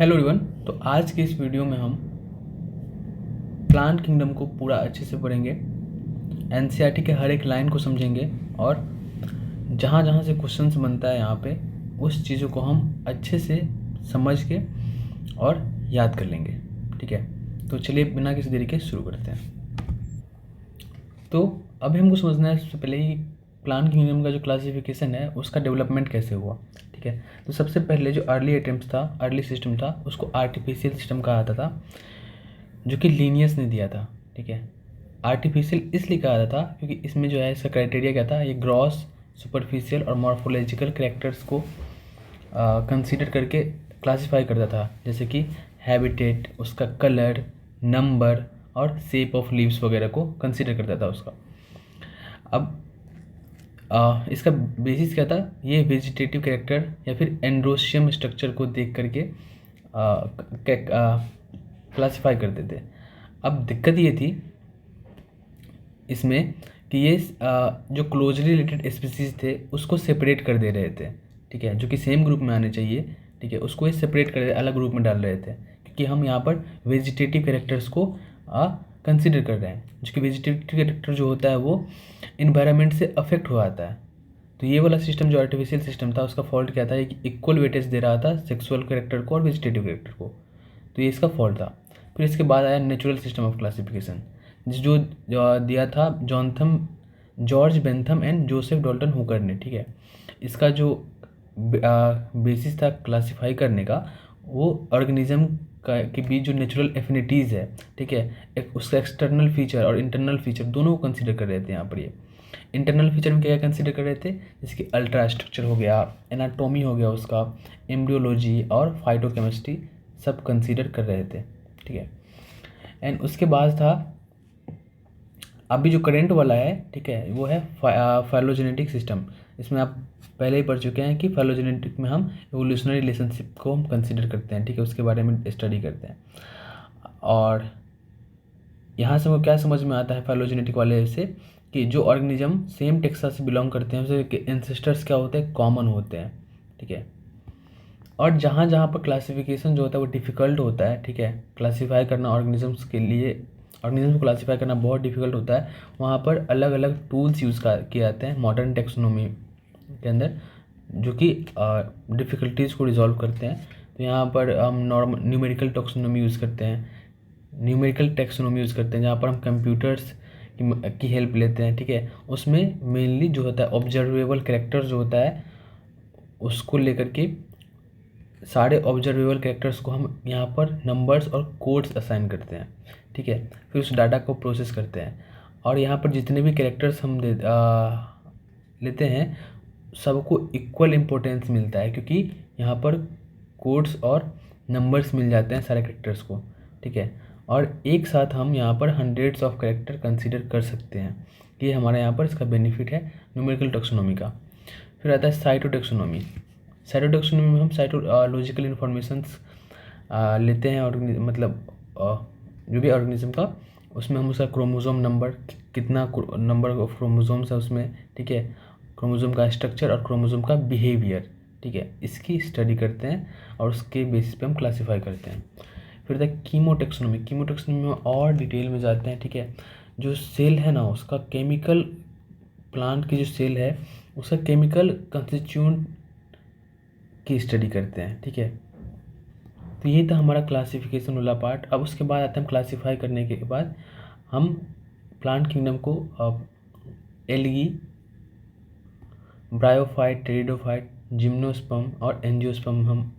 Hello everyone. तो आज के इस वीडियो में हम प्लांट किंगडम को पूरा अच्छे से पढ़ेंगे, एनसीईआरटी के हर एक लाइन को समझेंगे और जहाँ जहाँ से क्वेश्चंस बनता है यहाँ पे उस चीज़ों को हम अच्छे से समझ के और याद कर लेंगे। ठीक है, तो चलिए बिना किसी देरी के शुरू करते हैं। तो अभी हमको समझना है सबसे पहले ही प्लांट किंगडम का जो क्लासिफिकेशन है उसका डेवलपमेंट कैसे हुआ। ठीक है, तो सबसे पहले जो अर्ली अटेम्प्ट था, अर्ली सिस्टम था, उसको आर्टिफिशियल सिस्टम कहा जाता था, जो कि लीनियस ने दिया था। ठीक है, आर्टिफिशियल इसलिए कहा जाता था क्योंकि इसमें जो है इसका क्राइटेरिया क्या था, ये ग्रॉस, सुपरफिशियल और मॉर्फोलॉजिकल कैरेक्टर्स को कंसीडर करके क्लासिफाई करता था, जैसे कि हैबिटेट, उसका कलर, नंबर और शेप ऑफ लीव्स वगैरह को कंसीडर करता था उसका। अब इसका बेसिस क्या था, ये वेजिटेटिव कैरेक्टर या फिर एंड्रोशियम स्ट्रक्चर को देख करके क्लासिफाई करते थे। अब दिक्कत ये थी इसमें कि ये जो क्लोजली रिलेटेड स्पीसीज थे उसको सेपरेट कर दे रहे थे। ठीक है, जो कि सेम ग्रुप में आने चाहिए, ठीक है, उसको ये सेपरेट कर अलग ग्रुप में डाल रहे थे, क्योंकि हम यहाँ पर वेजिटेटिव कैरेक्टर्स को कंसिडर कर रहे हैं, जो कि वेजिटेटिव कैरेक्टर जो होता है वो इन्वायरमेंट से अफेक्ट हो जाता है। तो ये वाला सिस्टम जो आर्टिफिशियल सिस्टम था उसका फॉल्ट क्या था कि इक्वल वेटेज दे रहा था सेक्सुअल कैरेक्टर को और वेजिटेटिव कैरेक्टर को, तो ये इसका फॉल्ट था। फिर इसके बाद आया नेचुरल सिस्टम ऑफ क्लासिफिकेशन, जो दिया था George Bentham and Joseph Dalton Hooker ने। ठीक है, इसका जो बेसिस था क्लासिफाई करने का, वो ऑर्गेनिज्म का के बीच जो नेचुरल एफिनिटीज़ है, ठीक है, एक उसका एक्सटर्नल फीचर और इंटरनल फीचर दोनों को कंसिडर कर रहे थे यहाँ पर। ये इंटरनल फीचर में क्या क्या कंसिडर कर रहे थे, जैसे कि अल्ट्रा स्ट्रक्चर हो गया, एनाटॉमी हो गया उसका, एम्ब्रियोलॉजी और फाइटोकेमिस्ट्री सब कंसिडर कर रहे थे। ठीक है, एंड उसके बाद था अभी जो करेंट वाला है, ठीक है, वो है फाइलोजेनेटिक सिस्टम। इसमें आप पहले ही पढ़ चुके हैं कि फाइलोजेनेटिक में हम एवोल्यूशनरी रिलेशनशिप को हम कंसिडर करते हैं। ठीक है, उसके बारे में स्टडी करते हैं। और यहाँ से वो क्या समझ में आता है फाइलोजेनेटिक वाले से, कि जो ऑर्गेनिज्म सेम टेक्सा से बिलोंग करते हैं उसके एंसेस्टर्स क्या होते हैं, कॉमन होते हैं। ठीक है, और जहाँ जहाँ पर क्लासिफिकेशन जो होता है वो डिफ़िकल्ट होता है, ठीक है, क्लासीफाई करना ऑर्गेनिजम्स के लिए, ऑर्गेनिज्म को क्लासीफाई करना बहुत डिफिकल्ट होता है, वहाँ पर अलग अलग टूल्स यूज़ किए जाते हैं मॉडर्न टेक्सोनोमी के अंदर, जो कि डिफ़िकल्टीज़ को रिजॉल्व करते हैं। तो यहाँ पर हम नॉर्मल न्यूमेरिकल टेक्सोनोमी यूज़ करते हैं, जहाँ पर हम कंप्यूटर्स की हेल्प लेते हैं। ठीक है, उसमें मेनली जो होता है ऑब्जर्वेबल कैरेक्टर जो होता है उसको लेकर के सारे ऑब्जर्वेबल कैरेक्टर्स को हम यहाँ पर नंबर्स और कोड्स असाइन करते हैं। ठीक है, फिर उस डाटा को प्रोसेस करते हैं, और यहाँ पर जितने भी कैरेक्टर्स हम लेते हैं सबको इक्वल इम्पोर्टेंस मिलता है, क्योंकि यहाँ पर कोड्स और नंबर्स मिल जाते हैं सारे कैरेक्टर्स को। ठीक है, और एक साथ हम यहाँ पर हंड्रेड्स ऑफ कैरेक्टर कंसीडर कर सकते हैं। ये हमारे यहाँ पर इसका बेनिफिट है न्यूमेरिकल टेक्सोनोमी का। फिर आता है साइटोटेक्सोनोमी। साइटोटेक्सोनोमी में हम साइटोलॉजिकल इन्फॉर्मेशंस लेते हैं, और मतलब जो भी ऑर्गेनिज्म का, उसमें हम उसका क्रोमोसोम नंबर, कितना नंबर ऑफ क्रोमोसोम्स है उसमें, ठीक है, क्रोमोसोम का स्ट्रक्चर और क्रोमोसोम का बिहेवियर, ठीक है, इसकी स्टडी करते हैं और उसके बेसिस पे हम क्लासीफाई करते हैं। फिर था कीमोटेक्सोनोमी। कीमोटेक्सोनोमी में और डिटेल में जाते हैं। ठीक है, जो सेल है ना उसका केमिकल, प्लांट की जो सेल है उसका केमिकल कंस्टिट्यूएंट की स्टडी करते हैं। ठीक है, तो ये था हमारा क्लासिफिकेशन वाला पार्ट। अब उसके बाद आता है, हम क्लासीफाई करने के बाद हम प्लांट किंगडम को एल्गी, ब्रायोफाइट, टेरिडोफाइट, जिम्नोस्पर्म और एंजियोस्पर्म हम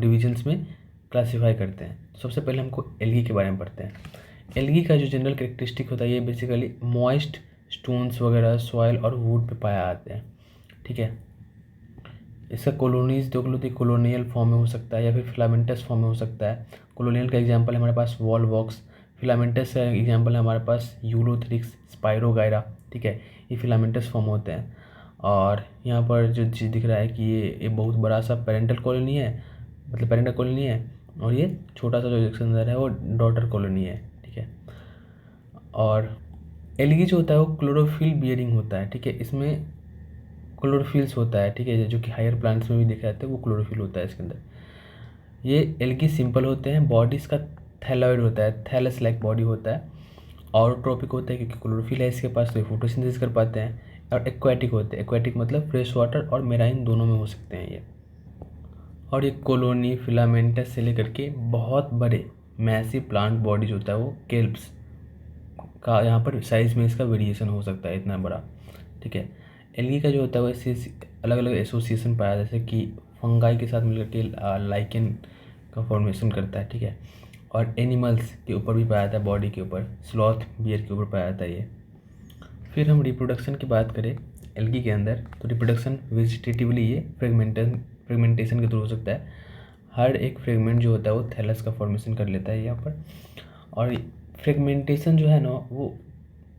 डिविजन्स में क्लासीफाई करते हैं। सबसे पहले हमको एल्गी के बारे में पढ़ते हैं। एल्गी का जो जनरल कैरेक्टरिस्टिक होता है, ये बेसिकली मॉइस्ट स्टोन्स वगैरह सॉइल और वुड पे पाया जाते हैं। ठीक है, इसका कॉलोनीज कॉलोनियल फॉर्म में हो सकता है या फिर फिलामेंटस फॉर्म में हो सकता है। कॉलोनियल का एग्जांपल है हमारे पास वॉल वॉक्स, फिलामेंटस का एग्जांपल है हमारे पास यूलोथ्रिक्स, स्पाइरोगायरा। ठीक है, ये फिलामेंटस फॉर्म होते हैं। और यहाँ पर जो चीज़ दिख रहा है कि ये बहुत बड़ा सा पेरेंटल कॉलोनी है, मतलब पेरेंटल कॉलोनी है, और ये छोटा सा जो इसके अंदर है वो डॉटर कॉलोनी है। ठीक है, और एल्गी जो होता है वो क्लोरोफिल बियरिंग होता है। ठीक है, इसमें क्लोरोफिल्स होता है। ठीक है, जो कि हायर प्लांट्स में भी देखा जाता है, वो क्लोरोफिल होता है इसके अंदर। ये एल्गी सिंपल होते हैं, बॉडी इसका थैलॉइड होता है, थैलस लाइक बॉडी होता है, ऑटोट्रोपिक होते हैं क्योंकि क्लोरोफिल है इसके पास, तो ये फोटोसिंथेसिस कर पाते हैं, और एक्वाटिक होते हैं, एक्वाटिक मतलब फ्रेश वाटर और मेराइन दोनों में हो सकते हैं ये। और ये कॉलोनी फिलामेंटस से लेकर के बहुत बड़े मैसिव प्लांट बॉडीज होता है वो केल्प्स का, यहाँ पर साइज़ में इसका वेरिएशन हो सकता है इतना बड़ा, ठीक है। एल्गी का जो होता है वो इससे अलग अलग एसोसिएशन पाया, जैसे कि फंगाई के साथ मिलकर के लाइकेन का फॉर्मेशन करता है, ठीक है। और एनिमल्स के ऊपर भी पाया जाता है, बॉडी के ऊपर, स्लॉथ बियर के ऊपर पाया जाता है ये। फिर हम रिप्रोडक्शन की बात करें एल्गी के अंदर, तो रिप्रोडक्शन वेजिटेटिवली ये फ्रेगमेंटेशन के थ्रू हो सकता है। हर एक फ्रेगमेंट जो होता है वो थैलस का फॉर्मेशन कर लेता है यहाँ पर। और फ्रेगमेंटेशन जो है ना वो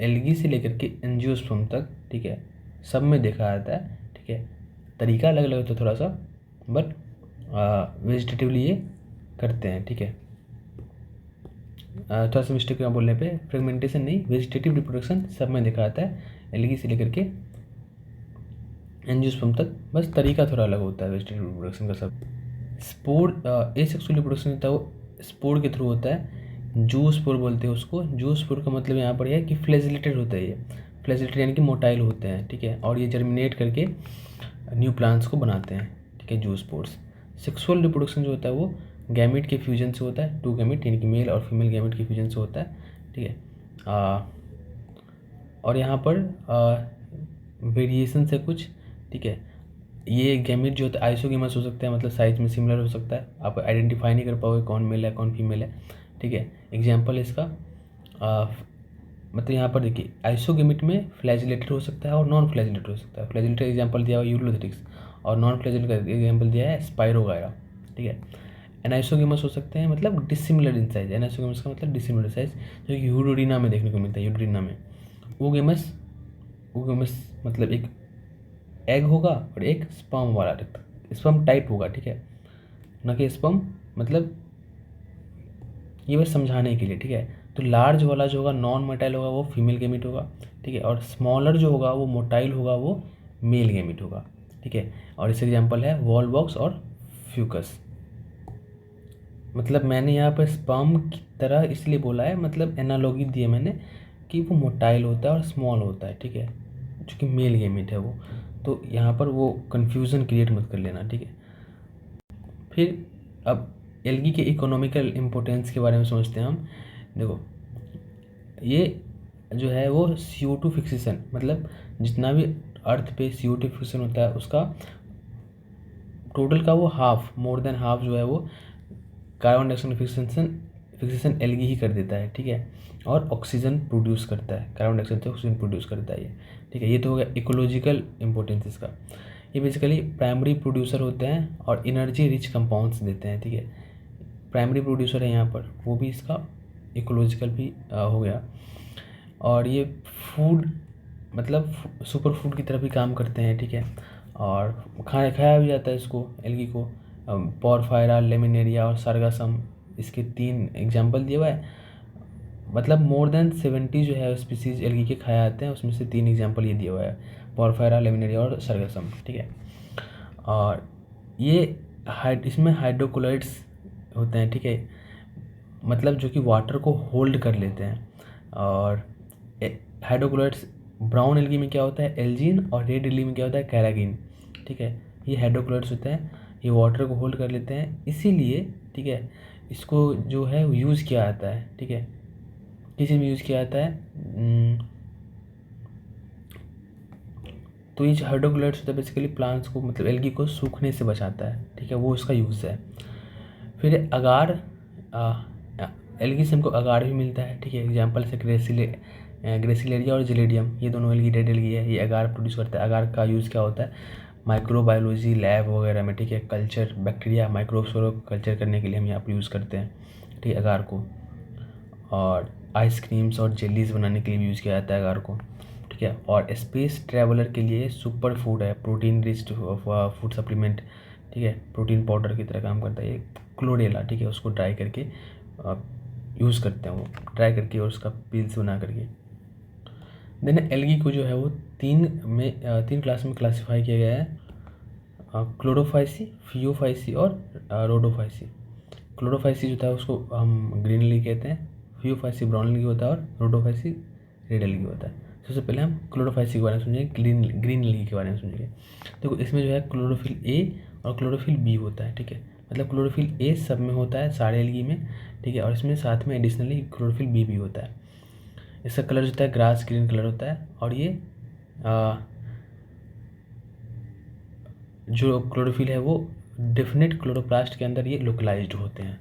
एल्गी से लेकर के एंजियोस्पर्म तक, ठीक है, सब में देखा जाता है, ठीक है। तरीका अलग अलग होता है थोड़ा सा, बट वेजिटेटिवली ये करते हैं, ठीक है। थोड़ा सा मिस्टेक बोलने पे, फ्रेगमेंटेशन नहीं, वेजिटेटिव रिप्रोडक्शन सब में देखा जाता है, एल्गी से लेकर के एंजियोस्पर्म तक, बस तरीका थोड़ा अलग होता है वेजिटेटिव रिप्रोडक्शन का सब। स्पोर एसेक्सुअल रिप्रोडक्शन होता है वो स्पोर के थ्रू होता है, जूस्पोर बोलते हैं उसको। जूस्पोर का मतलब यहाँ पर यह है कि फ्लैजिलेटेड होता है ये, फ्लैजिलेटेड यानी कि मोटाइल होते हैं, ठीक है, और ये जर्मिनेट करके न्यू प्लांट्स को बनाते हैं, ठीक है, जूस्पोर्स। सेक्सुअल रिप्रोडक्शन जो होता है वो गैमेट के फ्यूजन से होता है, टू गैमेट यानी कि मेल और फीमेल गैमेट के फ्यूजन से होता है, ठीक है। और यहाँ पर वेरिएशन से कुछ, ठीक है, ये गैमेट जो होता है आइसोगेमस हो सकता है, मतलब साइज में सिमिलर हो सकता है, आप आइडेंटिफाई नहीं कर पाओगे कौन मेल है कौन फीमेल है, ठीक है। एग्जाम्पल इसका मतलब यहाँ पर देखिए आइसोगेमेट में फ्लैजिलेटेड हो सकता है और नॉन फ्लैजिलेटेड हो सकता है। फ्लैजिलेटेड एग्जाम्पल दिया हुआ यूलोथेरिक्स, और नॉन फ्लैजिलेटेड एग्जाम्पल दिया है स्पाइरोगायरा, ठीक है। एनाइसोगेमस हो सकते हैं मतलब डिसिमिलर इन साइज, एनाइसोगेमस का मतलब डिसिमिलर साइज, जो कि यूडोरिना में देखने को मिलता है, यूडोरिना में। ओगेमस, ओगेमस मतलब एक एग होगा और एक स्पर्म वाला स्पर्म टाइप होगा, ठीक है, ना कि स्पर्म, मतलब ये बस समझाने के लिए, ठीक है। तो लार्ज वाला जो होगा नॉन मोटाइल होगा वो फीमेल गैमेट होगा, ठीक है, और स्मॉलर जो होगा वो मोटाइल होगा वो मेल गैमेट होगा, ठीक है। और इस एग्जांपल है वॉल बॉक्स और फ्यूकस। मतलब मैंने यहाँ पर स्पर्म की तरह इसलिए बोला है, मतलब एनालॉगी दी है मैंने कि वो मोटाइल होता है और स्मॉल होता है, ठीक है, जो कि मेल गैमेट है वो। तो यहाँ पर वो कन्फ्यूज़न क्रिएट मत कर लेना, ठीक है। फिर अब एल्गी के इकोनॉमिकल इम्पोर्टेंस के बारे में सोचते हैं हम। देखो ये जो है वो CO2 फिक्सेशन, मतलब जितना भी अर्थ पे CO2 फिक्सेशन होता है उसका टोटल का वो हाफ, मोर देन हाफ जो है वो कार्बन डाइऑक्साइड फिक्सेशन एल्गी ही कर देता है, ठीक है। और ऑक्सीजन प्रोड्यूस करता है, कार्बन डाइऑक्साइड से ऑक्सीजन प्रोड्यूस करता है ये, ठीक है। ये तो हो गया इकोलॉजिकल इम्पोर्टेंस इसका। ये बेसिकली प्राइमरी प्रोड्यूसर होते हैं और एनर्जी रिच कंपाउंड्स देते हैं, ठीक है। प्राइमरी प्रोड्यूसर है यहाँ पर, वो भी इसका इकोलॉजिकल भी हो गया। और ये फूड मतलब सुपर फूड की तरह भी काम करते हैं, ठीक है। और खाया भी जाता है इसको, एल्गी को। पोरफायरा, लेमिनेरिया और सरगासम, इसके 3 एग्जाम्पल दिए हुआ है। मतलब मोर देन 70 जो है स्पीसीज एल्गी के खाए जाते हैं, उसमें से 3 एग्जाम्पल ये दिया हुआ है, पोरफायरा, लेमिनेरिया और सरगासम, ठीक है। और ये इसमें हाइड्रोक्लोराइड्स होते हैं, ठीक है, मतलब जो कि वाटर को होल्ड कर लेते हैं। और हाइड्रोक्लोराइड्स ब्राउन एल्गी में क्या होता है एल्जीन, और रेड एल्गी में क्या होता है कैरागिन, ठीक है। ये हाइड्रोक्लोराइड्स होते हैं, ये वाटर को होल्ड कर लेते हैं, इसीलिए, ठीक है, इसको जो है यूज़ किया जाता है, ठीक है। किस चीज़ में यूज़ किया जाता है, तो ये जो हाइड्रोक्लोराइड्स होता है बेसिकली प्लांट्स को, मतलब एल्गी को सूखने से बचाता है, ठीक है, वो इसका यूज़ है। फिर अगार, एल्गी से हमको अगार भी मिलता है, ठीक है। एग्जाम्पल से ग्रेसिलेरिया और जिलेडियम, ये दोनों एल्गी रेड एल्गी है, ये अगार प्रोड्यूस करता है। अगार का यूज़ क्या होता है माइक्रोबायोलॉजी लैब वगैरह में, ठीक है, कल्चर बैक्टीरिया माइक्रोब्स को कल्चर करने के लिए हम यहाँ पर यूज़ करते हैं, ठीक है, अगार को। और आइसक्रीम्स और जेलीज बनाने के लिए भी यूज़ किया जाता है अगार को, ठीक है। और स्पेस ट्रैवलर के लिए सुपर फूड है, प्रोटीन रिच फूड सप्लीमेंट, ठीक है, प्रोटीन पाउडर की तरह काम करता है ये क्लोरेला, ठीक है, उसको ड्राई करके यूज़ करते हैं, वो ड्राई करके और उसका पील्स बना करके। देन एल्गी को जो है वो 3 क्लास में क्लासीफाई किया गया है, क्लोरोफाइसी, फियोफाइसी और रोडोफाइसी। क्लोरोफाइसी जो होता है उसको हम ग्रीन लिली कहते हैं, फियोफाइसी ब्राउन लिली होता है और रोडोफाइसी रेड लिली होता है। सबसे पहले हम क्लोरोफाइसी के बारे में समझेंगे, ग्रीन लिली के बारे में समझेंगे। देखो इसमें जो है क्लोरोफिल ए और क्लोरोफिल बी होता है, ठीक है। मतलब क्लोरोफिल ए सब में होता है, सारे एलगी में, ठीक है, और इसमें साथ में एडिशनली क्लोरोफिल बी भी होता है। इसका कलर जो होता है ग्रास ग्रीन कलर होता है, और ये जो क्लोरोफिल है वो डेफिनेट क्लोरोप्लास्ट के अंदर ये लोकलाइज्ड होते हैं।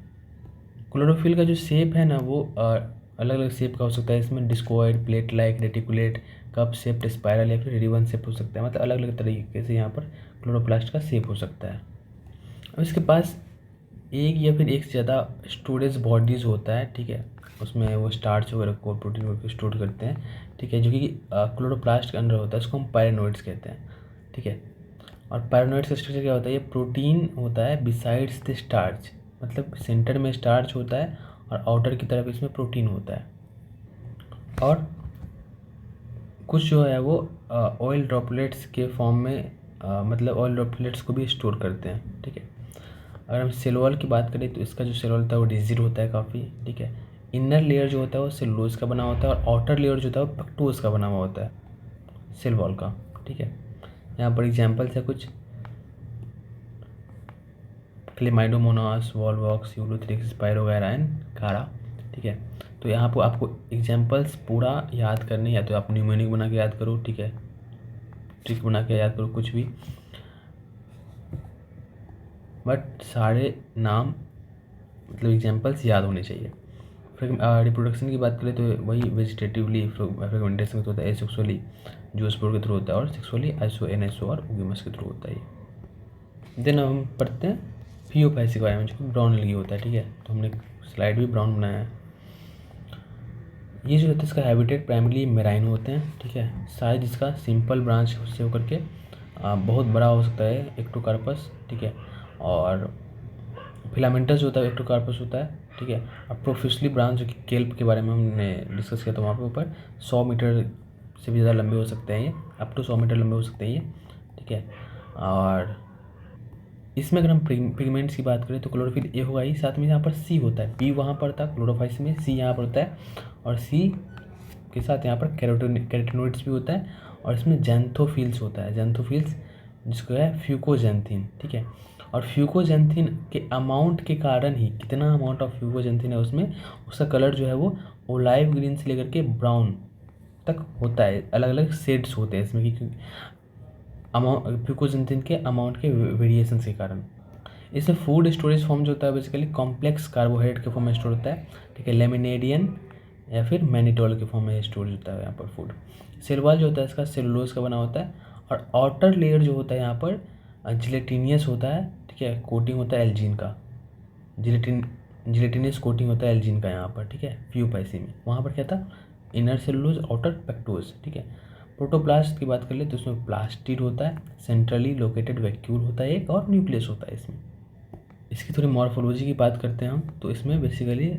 क्लोरोफिल का जो शेप है ना वो अलग अलग शेप का हो सकता है। इसमें discoid, plate like, reticulate, cup shaped, spiral या फिर रिबन शेप हो सकता है। मतलब अलग अलग तरीके से यहाँ पर क्लोरोप्लास्ट का शेप हो सकता है। अब इसके पास एक या फिर एक से ज़्यादा स्टोरेज बॉडीज़ होता है, ठीक है। उसमें वो स्टार्च वगैरह को, प्रोटीन वगैरह को स्टोर करते हैं, ठीक है, जो कि क्लोरोप्लास्ट के अंदर होता है। उसको हम पायरेनोइड्स कहते हैं, ठीक है। और पायरेनोइड्स का स्ट्रक्चर क्या होता है, ये प्रोटीन होता है बिसाइड्स द स्टार्च। मतलब सेंटर में स्टार्च होता है और आउटर की तरफ इसमें प्रोटीन होता है। और कुछ जो है वो ऑयल ड्रॉपलेट्स के फॉर्म में मतलब ऑयल ड्रॉपलेट्स को भी स्टोर करते हैं, ठीक है। अगर हम सेल वॉल की बात करें तो इसका जो सेल वॉल होता है वो रिजिड होता है काफ़ी, ठीक है। इनर लेयर जो होता है वो सेलुलोज का बना होता है और आउटर लेयर जो होता है वो पेक्टोज का बना हुआ होता है सेल वॉल का, ठीक है। यहाँ पर एग्जाम्पल्स है कुछ, क्लेमाइडोमोनास, वॉलवॉक्स, यूलोथ्रिक्स, स्पाइरोगायराइन, कारा, ठीक है। तो यहाँ पर आपको एग्जाम्पल्स पूरा याद करने, या तो आप न्यूमेरिक बना के याद करो, ठीक है, ट्रिक बना के याद करो, कुछ भी, बट सारे नाम मतलब एग्जाम्पल्स याद होने चाहिए। फिर रिप्रोडक्शन की बात करें तो वही वेजिटेटिवली फ्रेगमेंटेशन होता है, एसेक्सुअली जूस्पोर के थ्रू होता है, और सेक्सुअली आइसो एनएसओ और ओगिमस के थ्रू होता है। देन अब हम पढ़ते हैं फियोफाइसी के बारे में, जो ब्राउन एलगी होता है, ठीक है। तो हमने स्लाइड भी ब्राउन बनाया है। ये जो होता है इसका हैबिटेट प्राइमरली मेराइन होते हैं, ठीक है। साइज इसका सिंपल ब्रांच से होकर के बहुत बड़ा हो सकता है, एक्टोकार्पस, ठीक है। और फिलामेंटस जो होता है एक्टोकार्पस होता है, ठीक है। और प्रोफिशली ब्रांच जो कि केल्प के बारे में हमने डिस्कस किया था वहाँ पे ऊपर, 100 मीटर से भी ज़्यादा लंबे हो सकते हैं ये, अप टू 100 मीटर लंबे हो सकते हैं ये, ठीक है। और इसमें अगर हम पिगमेंट्स की बात करें तो क्लोरोफिल ए होगा ही, साथ में यहाँ पर सी होता है, बी वहाँ पर था क्लोरोफाइस में, सी यहाँ पर होता है, और सी के साथ यहाँ पर कैरोटिनोइड्स भी होता है, और इसमें जैंथोफिल्स होता है, जैंथोफिल्स जिसको है फ्यूकोजेंथिन, ठीक है। और फ्यूकोजेंथिन के अमाउंट के कारण ही, कितना अमाउंट ऑफ फ्यूकोजेंथिन है उसमें, उसका कलर जो है वो ओलाइव ग्रीन से लेकर के ब्राउन तक होता है। अलग अलग शेड्स होते हैं इसमें, क्योंकि अमाउंट फ्यूकोजेंथिन के अमाउंट के वेरिएशन के कारण। इसमें फूड स्टोरेज फॉर्म जो होता है बेसिकली कॉम्प्लेक्स कार्बोहाइड्रेट के फॉर्म में स्टोर होता है, ठीक है। लेमिनेरियन या फिर मैनिटोल के फॉर्म में स्टोरेज होता है यहाँ पर फूड। सेल वॉल जो होता है इसका सेलुलोज का बना होता है, और आउटर लेयर जो होता है यहाँ पर जिलेटिनियस होता है, ठीक है। कोटिंग होता है एल्जीन का, जिलेटिनियस कोटिंग होता है एल्जीन का यहाँ पर, ठीक है। फियोफाइसी में वहाँ पर क्या था, इनर सेलुलोज, आउटर पेक्टोज, ठीक है। प्रोटोप्लास्ट की बात कर ले तो इसमें प्लास्टिड होता है, सेंट्रली लोकेटेड वैक्यूल होता है एक, और न्यूक्लियस होता है इसमें। इसकी थोड़ी मॉर्फोलॉजी की बात करते हैं हम, तो इसमें बेसिकली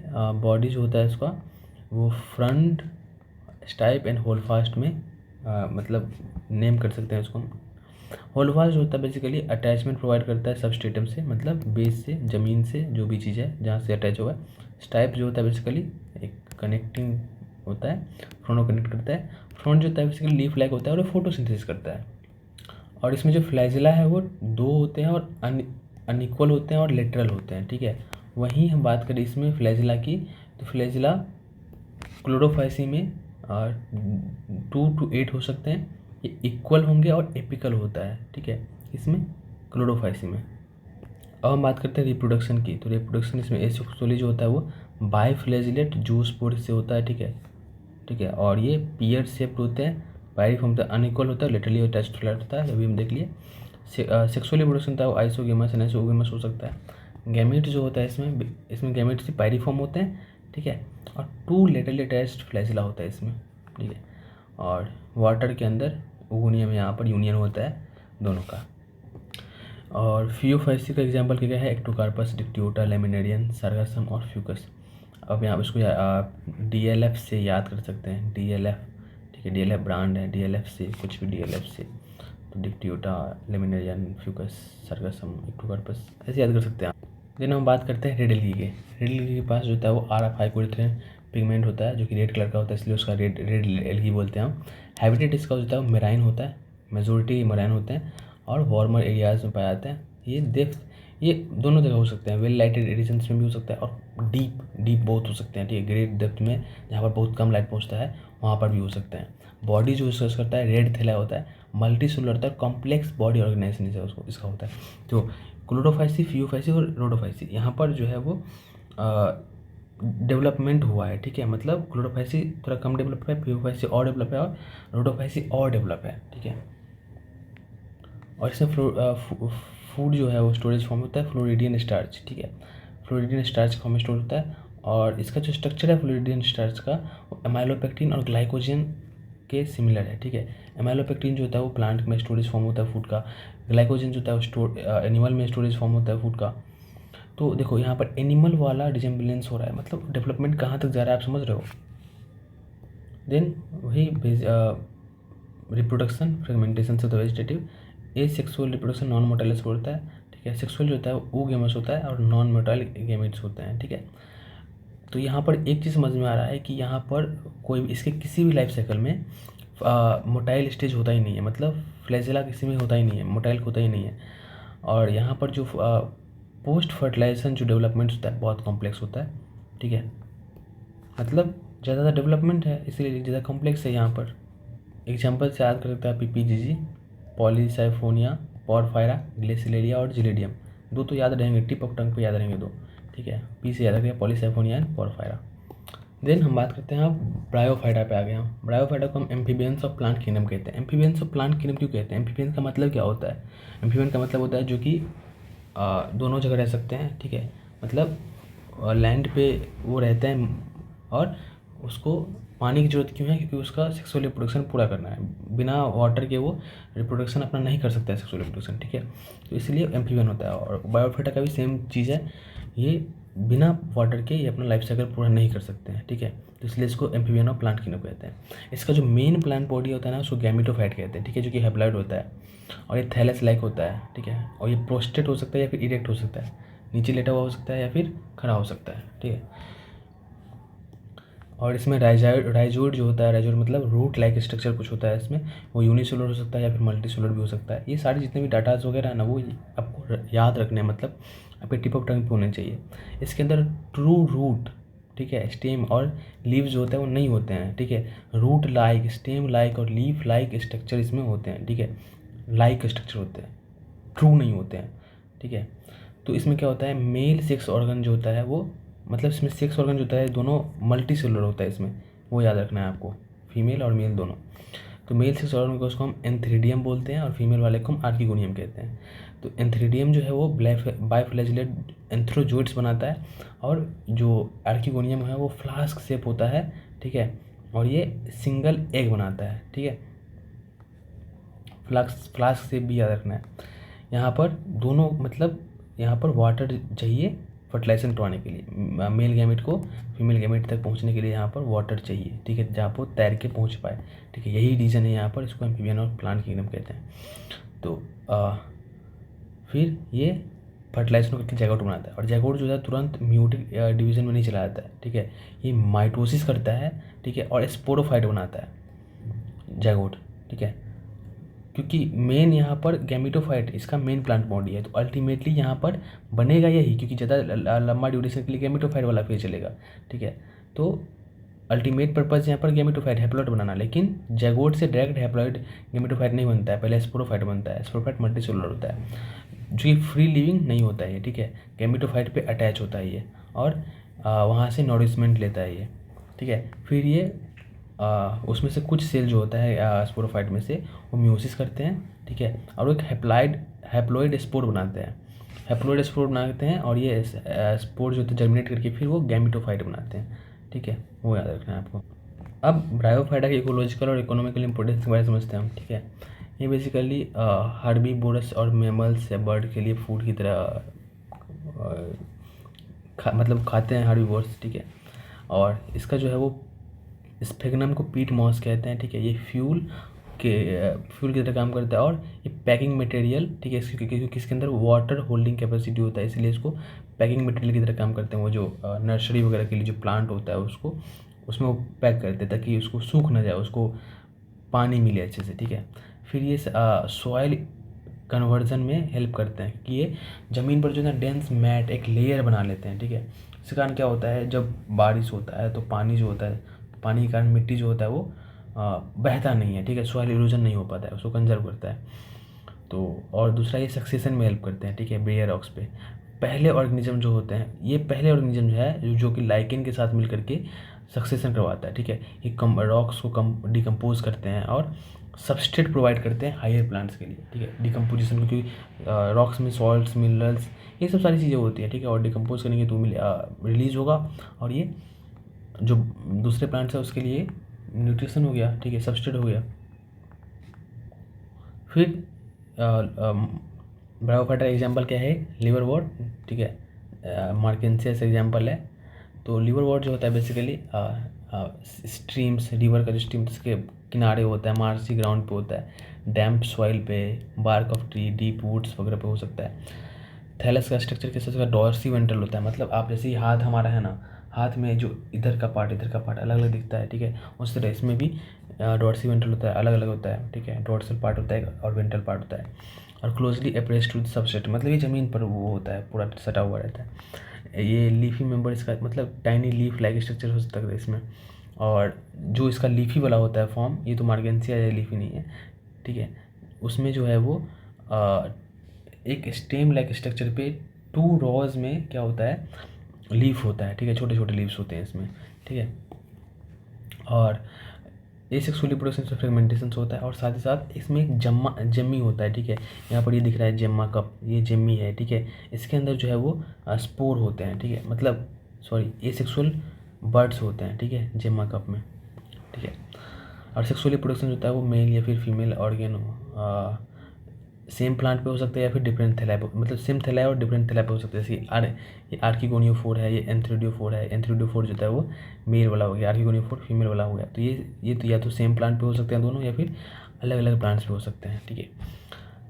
बॉडी जो होता है इसका वो फ्रंट स्टाइप एंड होल्डफास्ट में मतलब नेम कर सकते हैं इसको हम। होल्डफास्ट होता है बेसिकली अटैचमेंट प्रोवाइड करता है सबस्ट्रेटम से, मतलब बेस से, ज़मीन से, जो भी चीज़ है जहाँ से अटैच हुआ है। स्टाइप जो होता है बेसिकली एक कनेक्टिंग होता है, फ्रंट को कनेक्ट करता है। फ्रंट जो होता है बेसिकली लीफ लाइक होता है और फोटोसिंथेसिस करता है। और इसमें जो फ्लैजिला है वो 2 होते हैं, और अनइक्वल होते हैं और लेटरल होते हैं, ठीक है। वहीं हम बात करें इसमें फ्लैजिला की, तो फ्लैजिला क्लोरोफाइसी में 2 to 8 हो सकते हैं, ये इक्वल होंगे और एपिकल होता है, ठीक है, इसमें क्लोरोफाइसी में। अब हम बात करते हैं रिप्रोडक्शन की, तो रिप्रोडक्शन इसमें एसेक्सुअली जो होता है वो बाइफ्लैजिलेट जूस्पोर से होता है, ठीक है, ठीक है। और ये पियर शेप्ड होते हैं, पायरिफॉर्म होता है, अनइक्वल होता है, लेटरली अटैच्ड फ्लैट होता है, अभी हम देख लिए। सेक्सुअली रिप्रोडक्शन होता है वो आइसोगेमस एनेसोगेमस हो सकता है। गैमेट जो होता है इसमें गैमेट्स पायरिफॉर्म होते हैं, ठीक है। और 2 लेटरली अटैच्ड फ्लैजिला होता है इसमें, ठीक है। और वाटर के अंदर ओगोनियम यहाँ पर यूनियन होता है दोनों का। और फियोफाइसी का एग्जाम्पल क्या है, एक्टोकार्पस, डिक्टियोटा, लेमिनेरियन, सरगासम और फ्यूकस। अब यहाँ इसको DLF से याद कर सकते हैं, DLF, ठीक है, DLF ब्रांड है, DLF से कुछ भी DLF से, तो Dictyota, laminarin, Fucus, sargassum, Ectocarpus ऐसे याद कर सकते हैं आप। देन हम बात करते हैं रेड एल्गी के। रेड एल्गी के पास जो होता है वो RF हाइपोएरिथ्रिन पिगमेंट होता है जो कि रेड कलर का होता है, इसलिए उसका रेड एल्गी बोलते हैं हम। हैबिटेट इसका होता है वो मेराइन होता है, मेजोरिटी मेराइन होते हैं और वार्मर एरियाज़ में पाए जाते हैं। ये डेप्थ, ये दोनों जगह हो सकते हैं, वेल लाइटेड एरिजन्स में भी हो सकता है और डीप बहुत हो सकते हैं, ठीक है। ग्रेट डेप्थ में जहाँ पर बहुत कम लाइट पहुँचता है वहाँ पर भी हो सकते हैं। बॉडी जो यूज करता है रेड थैला होता है, मल्टी सेलुलर होता है, कॉम्प्लेक्स बॉडी ऑर्गेनाइजेशन है उसको इसका होता है। तो क्लोरोफाइसी, फियोफाइसी और रोडोफाइसी यहाँ पर जो है वो डेवलपमेंट हुआ है, ठीक है। मतलब क्लोरोफाइसी थोड़ा कम डेवलप है, फियोफाइसी और डेवलप है और रोडोफाइसी और डेवलप है, ठीक है। और इसमें फूड जो है वो स्टोरेज फॉर्म होता है फ्लोरिडियन स्टार्च, ठीक है। फ्लोरिडियन स्टार्च फॉर्म में स्टोर होता है और इसका जो स्ट्रक्चर है फ्लोरिडियन स्टार्च का वो एमाइलोपेक्टिन और ग्लाइकोजन के सिमिलर है, ठीक है। एमाइलोपेक्टिन जो होता है वो प्लांट में स्टोरेज फॉर्म होता है फूड का, ग्लाइकोजन जो होता है वो एनिमल में स्टोरेज फॉर्म होता है फूड का। तो देखो यहाँ पर एनिमल वाला रिजेम्बलेंस हो रहा है, मतलब डेवलपमेंट कहाँ तक जा रहा है आप समझ रहे हो। देन वही रिप्रोडक्शन फ्रेगमेंटेशन से the vegetative, A sexual reproduction non motile spore होता है, ठीक है। सेक्सुअल जो होता है वो गेमस होता है और नॉन मोटाइल गेमेट्स होते हैं, ठीक है। तो यहाँ पर एक चीज़ समझ में आ रहा है कि यहाँ पर कोई इसके किसी भी लाइफ साइकिल में मोटाइल स्टेज होता ही नहीं है, मतलब फ्लैजेला किसी में होता ही नहीं है, मोटाइल होता ही नहीं है। और यहाँ पर जो पोस्ट फर्टिलाइजेशन जो डेवलपमेंट होता है बहुत कॉम्प्लेक्स होता है, ठीक है। मतलब ज़्यादा डेवलपमेंट है इसलिए ज़्यादा कॉम्प्लेक्स है यहाँ पर। एग्जाम्पल से याद कर सकते हैं PPGG, पॉलीसाइफोनिया, पॉरफायरा, ग्लेसिलेरिया और जिलेडियम। दो तो याद रहेंगे, टिप ऑफ टंग पे याद रहेंगे दो, ठीक है। पी से याद रखिए, पॉलीसाइफोनिया एंड पॉरफायरा। देन हम बात करते हैं, अब ब्रायोफाइटा पे आ गए हम। ब्रायोफाइटा को हम एम्फीबियंस ऑफ प्लांट किंगडम कहते हैं। एम्फीबियंस ऑफ प्लांट किंगडम क्यों कहते हैं? एम्फीबियंस का मतलब क्या होता है? एम्फीबियन का मतलब होता है जो कि दोनों जगह रह सकते हैं, ठीक है। मतलब लैंड पे वो रहते हैं और उसको पानी की ज़रूरत क्यों है? क्योंकि उसका सेक्सुअल रिप्रोडक्शन पूरा करना है, बिना वाटर के वो रिप्रोडक्शन अपना नहीं कर सकता है सेक्सुअल रिप्रोडक्शन, ठीक है। तो इसलिए एम्फीबियन होता है। और बायोफाइटा का भी सेम चीज़ है, ये बिना वाटर के ये अपना लाइफ साइकिल पूरा नहीं कर सकते हैं, ठीक है। तो इसलिए इसको एम्फीबियन ऑफ प्लांट किंगडम कहते हैं। इसका जो मेन प्लांट बॉडी होता है ना उसको गैमेटोफाइट कहते हैं, ठीक है, जो कि हैप्लॉइड होता है और ये थैलस लाइक होता है, ठीक है। और ये प्रोस्टेट हो सकता है या फिर इरेक्ट हो सकता है, नीचे लेटा हुआ हो सकता है या फिर खड़ा हो सकता है, ठीक है। और इसमें राइजोइड जो होता है, राइजोइड मतलब रूट लाइक स्ट्रक्चर कुछ होता है इसमें, वो यूनिसेलुलर हो सकता है या फिर मल्टीसेलुलर भी हो सकता है। ये सारे जितने भी डाटाज वगैरह है ना वो आपको याद रखने हैं, मतलब आपके टिप ऑफ टंग पे होने चाहिए। इसके अंदर ट्रू रूट, ठीक है, स्टेम और लीव जो होता है वो नहीं होते हैं, ठीक है। रूट लाइक, स्टेम लाइक और लीफ लाइक स्ट्रक्चर इसमें होते हैं, ठीक है। लाइक स्ट्रक्चर होते हैं, ट्रू नहीं होते हैं, ठीक है। तो इसमें क्या होता है, मेल सेक्स ऑर्गन जो होता है वो, मतलब इसमें सेक्स ऑर्गन जो होता है दोनों मल्टी सेलुलर होता है इसमें, वो याद रखना है आपको, फीमेल और मेल दोनों। तो मेल सेक्स ऑर्गन को उसको हम एंथ्रीडियम बोलते हैं और फीमेल वाले को हम आर्किगोनियम कहते हैं। तो एंथ्रीडियम जो है वो बाइफ्लैजिलेट एंथ्रोजोइड्स बनाता है और जो आर्किगोनियम है वो फ्लास्क शेप होता है, ठीक है। और ये सिंगल एग बनाता है, ठीक है। फ्लास्क शेप भी याद रखना है। यहाँ पर दोनों, मतलब यहाँ पर वाटर चाहिए फर्टिलाइजेशन करवाने के लिए, मेल गैमेट को फीमेल गैमेट तक पहुँचने के लिए यहाँ पर वाटर चाहिए, ठीक है, जहाँ पर तैर के पहुँच पाए, ठीक है। यही रीज़न है यहाँ पर इसको एम्फीबियन और प्लांट किंगडम कहते हैं। तो फिर ये फर्टिलाइजेशन करके जैगोट बनाता है और जैगोट जो है तुरंत म्यूटिक डिवीजन में नहीं चला जाता है, ठीक है। ये माइटोसिस करता है, ठीक है, और स्पोरोफाइट बनाता है जैगोट, ठीक है। क्योंकि मेन यहाँ पर गैमेटोफाइट इसका मेन प्लांट बॉडी है, तो अल्टीमेटली यहाँ पर बनेगा यही, क्योंकि ज़्यादा लंबा ड्यूरेशन के लिए गैमेटोफाइट वाला फेज चलेगा, ठीक है। तो अल्टीमेट पर्पज़ यहाँ पर गैमेटोफाइट हैप्लॉइड बनाना, लेकिन जैगोट से डायरेक्ट हैप्लॉइड गैमेटोफाइट नहीं बनता है, पहले स्पोरोफाइट बनता है। स्पोरोफाइट मल्टीसेलुलर होता है जो कि फ्री लिविंग नहीं होता है, ठीक है। गैमेटोफाइट पे अटैच होता है ये और वहाँ से नॉरिशमेंट लेता है ये, ठीक है। फिर ये उसमें से कुछ सेल जो होता है स्पोरोफाइट में से वो म्यूसिस करते हैं, ठीक है, और वो एक हैप्लॉइड स्पोर बनाते हैं। हैप्लॉइड स्पोर बनाते हैं और ये स्पोर जो होते हैं जर्मिनेट करके फिर वो गैमेटोफाइट बनाते हैं, ठीक है, वो याद रखना है आपको। अब ब्रायोफाइटा की इकोलॉजिकल और इकोनॉमिकल इंपॉर्टेंस के बारे में समझते हैं हम, ठीक है। ये बेसिकली हर्बीवोरस और मैमल्स या बर्ड के लिए फूड की तरह मतलब खाते हैं हर्बीवोरस, ठीक है। और इसका जो है वो स्फेग्नम को पीट मॉस कहते हैं, ठीक है। ये फ्यूल की तरह काम करता है और ये पैकिंग मटेरियल, ठीक है, क्योंकि इसके अंदर वाटर होल्डिंग कैपेसिटी होता है, इसलिए इसको पैकिंग मटेरियल की तरह काम करते हैं। वो जो नर्सरी वगैरह के लिए जो प्लांट होता है उसको उसमें वो पैक करते हैं ताकि उसको सूख ना जाए, उसको पानी मिले अच्छे से, ठीक है। फिर ये सॉइल कन्वर्जन में हेल्प करते हैं कि ये ज़मीन पर जो है ना डेंस मैट एक लेयर बना लेते हैं, ठीक है। इसके कारण क्या होता है, जब बारिश होता है तो पानी जो होता है, पानी के कारण मिट्टी जो होता है वो बहता नहीं है, ठीक है, सॉइल इरोजन नहीं हो पाता है, उसको कंजर्व करता है। तो और दूसरा ये सक्सेशन में हेल्प करते हैं, ठीक है, बेयर रॉक्स पे। पहले ऑर्गेनिज्म जो होते हैं, ये पहले ऑर्गेनिज्म जो है जो कि लाइकेन के साथ मिल करके सक्सेशन करवाता है, ठीक है। ये कम रॉक्स को कम डिकम्पोज करते हैं और सबस्ट्रेट प्रोवाइड करते हैं हायर प्लांट्स के लिए, ठीक है, डिकम्पोजिशन, क्योंकि रॉक्स में सॉल्ट्स मिनरल्स ये सब सारी चीज़ें होती हैं, ठीक है, और डिकम्पोज करेंगे तो रिलीज होगा और ये जो दूसरे प्लांट्स है उसके लिए न्यूट्रिशन हो गया, ठीक है, सबस्ट्रेट हो गया। फिर ब्रायोफाइटा एग्जाम्पल क्या है, लिवर वॉट, ठीक है, मार्केंसियस एग्जाम्पल है। तो लिवर वॉट जो होता है बेसिकली स्ट्रीम्स, रिवर का जो स्ट्रीम उसके किनारे होता है, मार्सी ग्राउंड पे होता है, डैम्प सॉइल पे, bark of tree, deep woods वगैरह पे हो सकता है। थैलस का स्ट्रक्चर कैसे होता है, डॉर्सी वेंट्रल होता है, मतलब आप जैसे ही हाथ हमारा है ना, हाथ में जो इधर का पार्ट अलग अलग दिखता है, ठीक है, उस तरह इसमें भी डॉर्सी वेंट्रल होता है, अलग अलग होता है, ठीक है, डॉर्सल पार्ट होता है और वेंट्रल पार्ट होता है। और closely appressed to the substrate, मतलब ये ज़मीन पर वो होता है, पूरा सटा हुआ रहता है। ये लीफी मेंबर इसका मतलब टाइनी लीफ लाइक स्ट्रक्चर हो सकता है इसमें। और जो इसका लीफी वाला होता है फॉर्म, ये तो मार्गेंसिया या लीफी नहीं है, ठीक है, उसमें जो है वो एक स्टेम लाइक स्ट्रक्चर पे 2 रॉज में क्या होता है, लीफ होता है, ठीक है, छोटे छोटे लीव्स होते हैं इसमें, ठीक है। और एसेक्सुअली प्रोडक्शन से फ्रेगमेंटेशन होता है और साथ ही साथ इसमें एक जेम्मी होता है, ठीक है। यहाँ पर ये दिख रहा है जेम्मा कप, ये जेम्मी है, ठीक है। इसके अंदर जो है वो स्पोर होते हैं, ठीक है, मतलब सॉरी एसेक्सुअल बर्ड्स होते हैं, ठीक है, जेम्मा कप में, ठीक है। और सेक्सुअली प्रोडक्शन होता है वो मेल या फिर फीमेल ऑर्गेन सेम प्लांट पे हो सकता है या फिर डिफरेंट थैलाई पे, मतलब सेम थैलाई और डिफरेंट थैलाई पे हो सकता है। जैसे ये आर्किगोनियोफोर है, ये एंथ्रिडियोफोर है। एंथ्रिडियोफोर जो है वो मेल वाला हो गया, आर्किगोनियोफोर फीमेल वाला हो गया। तो ये तो या तो सेम प्लांट पे हो सकते हैं दोनों, या फिर अलग अलग प्लांट्स पे हो सकते हैं, ठीक है।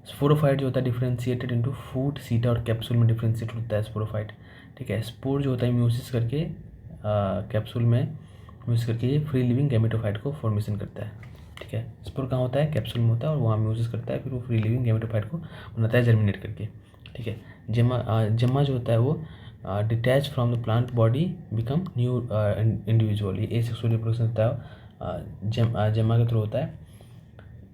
स्पोरोफाइट जो होता है डिफ्रेंशिएटेड इनटू फूड, सीटा और कैप्सूल में डिफ्रेंशिएट होता है स्पोरोफाइट, ठीक है। स्पोर जो होता है म्यूसिस करके कैप्सूल में म्यूसिस करके ये फ्री लिविंग गैमेटोफाइट को फॉर्मेशन करता है, ठीक है। स्पोर कहाँ होता है, कैप्सूल में होता है और वहाँ म्यूसिस करता है, फिर वो फ्री लिविंग गैमेटोफाइट को बनाता है जर्मिनेट करके, ठीक है। जेम्मा जो होता है वो detach from the plant body become new individual, ये सेक्सुअल रिप्रोडक्शन होता है जेम्मा के थ्रू होता है।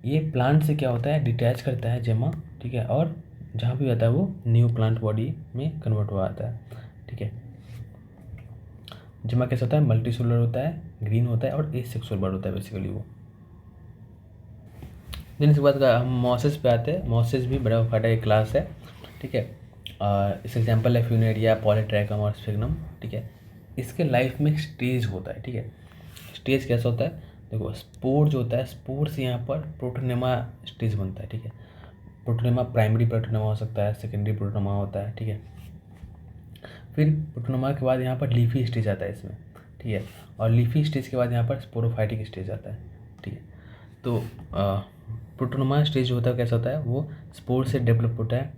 ये प्लांट से क्या होता है, डिटैच करता है जेमा, ठीक है, और जहाँ भी आता है वो न्यू प्लांट बॉडी में कन्वर्ट हुआ आता है, ठीक है। जेमा कैसा होता है, मल्टी सेलुलर होता है, ग्रीन होता है और एसेक्सुअल बर्ड होता है बेसिकली वो। दिन इसके बाद हम मॉसेस पे आते हैं। मॉसेस भी ब्रायोफाइटा एक क्लास है, ठीक है। इस एग्जाम्पल है फ्यूनेरिया, पॉलीट्रैकम और स्फिग्नम, ठीक है। इसके लाइफ में एक स्टेज होता है, ठीक है। स्टेज कैसा होता है, देखो स्पोर जो होता है, स्पोर से यहाँ पर प्रोटोनेमा स्टेज बनता है, ठीक है। प्रोटोनेमा प्राइमरी प्रोटोनेमा हो सकता है, सेकेंडरी प्रोटोनेमा होता है, ठीक है। फिर प्रोटोनेमा के बाद यहाँ पर लीफी स्टेज आता है इसमें, ठीक है। और लीफी स्टेज के बाद यहाँ पर स्पोरोफाइटिक स्टेज आता है, ठीक है। तो प्रोटोनेमा स्टेज जो होता है कैसा होता है, वो स्पोर से डेवलप होता है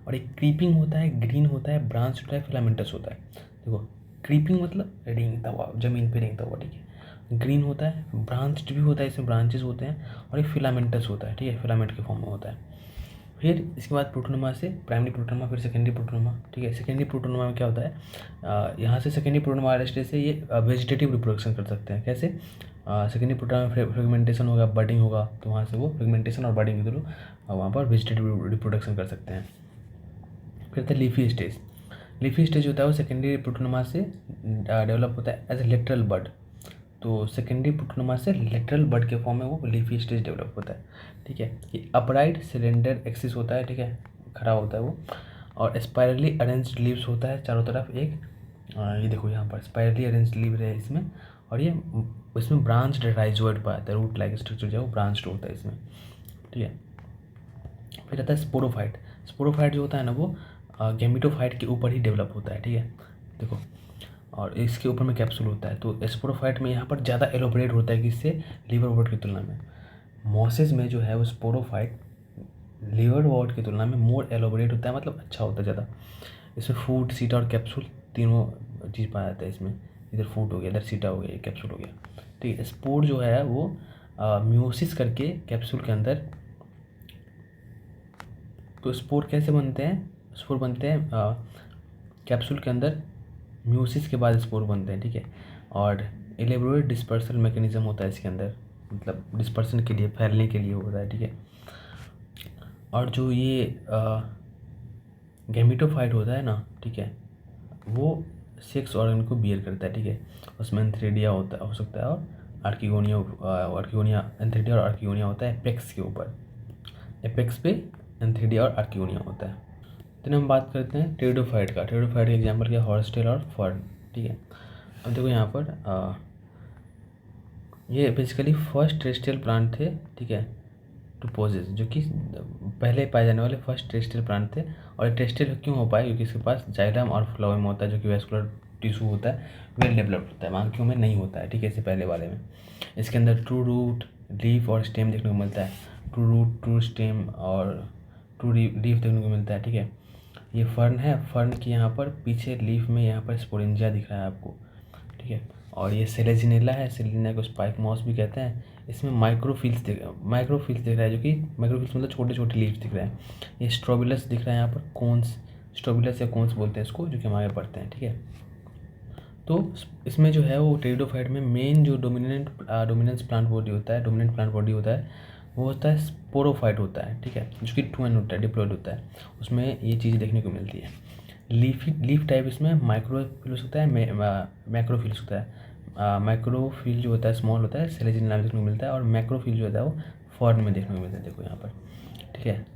और एक क्रीपिंग होता है, ग्रीन होता है, ब्रांच होता है, फिलामेंटस होता है। देखो क्रीपिंग मतलब रेंगता हुआ, जमीन पे रेंगता हुआ, ठीक है। ग्रीन होता है, ब्रांच्ड भी होता है, इसमें ब्रांचेस होते हैं और एक फिलामेंटस होता है, ठीक है, फिलामेंट के फॉर्म में होता है। फिर इसके बाद प्रोटोनोमा से प्राइमरी प्रोटोनोमा, फिर सेकेंडरी प्रोटोनोमा, ठीक है। सेकेंडरी प्रोटोनोमा में क्या होता है, यहाँ से सेकेंडरी प्रोटोनोमा वाले स्टेज से ये वेजिटेटिव रिप्रोडक्शन कर सकते हैं। कैसे, सेकेंडरी प्रोटोनोमा में फ्रेगमेंटेशन होगा, बडिंग होगा, तो वहाँ से वो फ्रेगमेंटेशन और बडिंग के थ्रू वहाँ पर वेजिटेटिव रिप्रोडक्शन कर सकते हैं। फिर था लीफी स्टेज। लीफी स्टेज होता है वो सेकेंडरी प्रोटोनोमा से डेवलप होता है एज ए लेटरल बड। तो सेकेंडरी प्रोटोनोमा से लेटरल बड के फॉर्म में वो लीफी स्टेज डेवलप होता है, ठीक है। ये अपराइट सिलेंडर एक्सिस होता है, ठीक है, खड़ा होता है वो। और स्पायरली अरेंज्ड लीव्स होता है चारों तरफ एक, ये देखो यहाँ पर स्पायरली अरेंज्ड लीव है इसमें। और ये इसमें ब्रांच्ड राइजोइड पाता है, रूट लाइक स्ट्रक्चर जो है वो ब्रांच्ड होता है इसमें, ठीक है। फिर आता है स्पोरोफाइट। स्पोरोफाइट जो होता है ना वो गैमेटोफाइट के ऊपर ही डेवलप होता है, ठीक है, देखो। और इसके ऊपर में कैप्सूल होता है। तो स्पोरोफाइट में यहाँ पर ज़्यादा एलोबरेट होता है किससे, लीवर वॉट की तुलना में। मॉसेस में जो है वो स्पोरोफाइट लीवर वॉट की तुलना में मोर एलोबरेट होता है, मतलब अच्छा होता है ज़्यादा। इसमें फूट, सीटा और कैप्सूल तीनों चीज़ पाया जाता है इसमें। इधर फूट हो गया, इधर सीटा हो गया, ये कैप्सूल हो गया, ठीक है। स्पोर जो है वो म्यूसिस करके कैप्सूल के अंदर, तो स्पोर कैसे बनते हैं? स्पोर बनते हैं कैप्सूल के अंदर, म्यूसिस के बाद स्पोर बनते हैं, ठीक है। और एलेबोरेट डिस्पर्सल मैकेनिज्म होता है इसके अंदर, मतलब डिस्पर्सन के लिए, फैलने के लिए होता है, ठीक है। और जो ये गैमेटोफाइट होता है ना, ठीक है, वो सेक्स ऑर्गन को बियर करता है, ठीक है। उसमें एंथ्रेडिया होता हो सकता है और आर्किगोनिया एंथ्रेडिया और आर्किगोनिया होता है एपेक्स के ऊपर, एपेक्स पे एंथ्रेडिया और आर्किगोनिया होता है। तो हम बात करते हैं टेरिडोफाइट का। टेरिडोफाइट का एग्जाम्पल क्या? हॉर्सटेल और फर्न, ठीक है। अब देखो यहाँ पर ये बेसिकली फर्स्ट टेरेस्ट्रियल प्लांट थे, ठीक है, टू पोजेस, जो कि पहले पाए जाने वाले फर्स्ट टेरेस्ट्रियल प्लांट थे। और टेरेस्ट्रियल क्यों हो पाए? क्योंकि इसके पास जाइलम और फ्लोएम होता है, जो कि वेस्कुलर टिश्यू होता है, वेल डेवलप्ड होता है, बाकियों में नहीं होता है, ठीक है, इससे पहले वाले में। इसके अंदर ट्रू रूट, लीफ और स्टेम देखने को मिलता है, ट्रू रूट, ट्रू स्टेम और ट्रू लीफ देखने को मिलता है, ठीक है। ये फर्न है, फर्न की यहाँ पर पीछे लीफ में यहाँ पर स्पोरेंजिया दिख रहा है आपको, ठीक है। और ये सेलेजिनेला है, सेलेजिनेला को स्पाइक मॉस भी कहते हैं। इसमें माइक्रोफिल्स दिख रहा है, जो कि माइक्रोफिल्स मतलब छोटे छोटे लीव्स दिख रहे हैं। ये स्ट्रोबिलस दिख रहा है यहाँ पर, कोन्स, स्ट्रोबिलस या कोन्स बोलते हैं इसको, जो कि हम आगे पढ़ते हैं, ठीक है। तो इसमें जो है वो टेरिडोफाइट में मेन जो डोमिनेंस प्लांट बॉडी होता है, डोमिनेंट प्लांट बॉडी होता है, वो होता है स्पोरोफाइट होता है, ठीक है, जो कि 2 एंड होता है, डिप्लॉयड होता है। उसमें ये चीज़ देखने को मिलती है। लीफ टाइप इसमें माइक्रोफिल हो सकता है, मैक्रोफिल हो सकता है। माइक्रोफिल जो होता है स्मॉल होता है, सेलेजिनेला में देखने को मिलता है, और मैक्रोफिल जो होता है वो फर्न में देखने को मिलता है, देखो यहाँ पर, ठीक है।